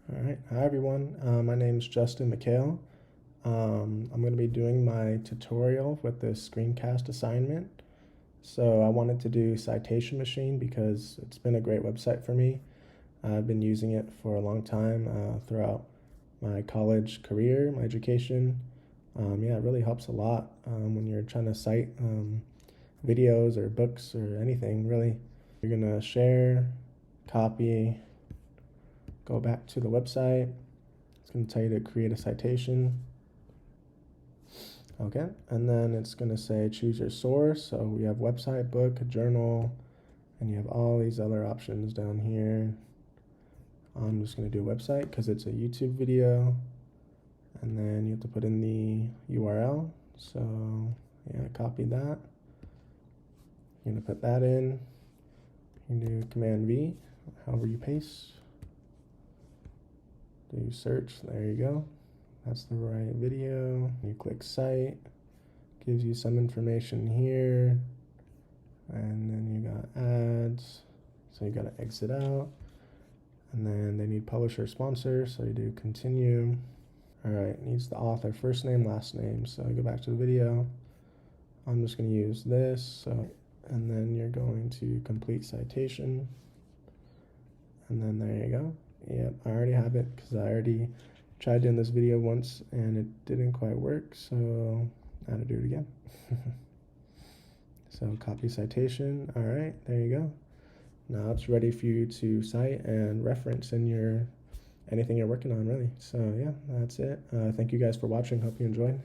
All right, hi everyone. My name is Justin McHale. I'm going to be doing my tutorial with the screencast assignment. So I wanted to do Citation Machine because it's been a great website for me. I've been using it for a long time throughout my college career, my education. Yeah, it really helps a lot when you're trying to cite videos or books or anything, really. You're going to share, copy, go back to the website. It's going to tell you to create a citation. Okay, and then it's going to say choose your source. So we have website, book, journal, and you have all these other options down here. I'm just going to do website because it's a YouTube video. And then you have to put in the URL. So yeah, copy that. You're going to put that in. You can do Command V, however you paste. Do search, there you go. That's the right video. You click cite, gives you some information here, and then you got ads, so you gotta exit out, and then they need publisher sponsor, so you do continue. All right, needs the author, first name, last name, so I go back to the video. I'm just gonna use this, and then you're going to complete citation, and then there you go. Yep, I already have it because I already tried doing this video once and it didn't quite work, so I had to do it again. So copy citation. All right, there you go. Now it's ready for you to cite and reference in your anything you're working on, really. So yeah, that's it. Thank you guys for watching. Hope you enjoyed.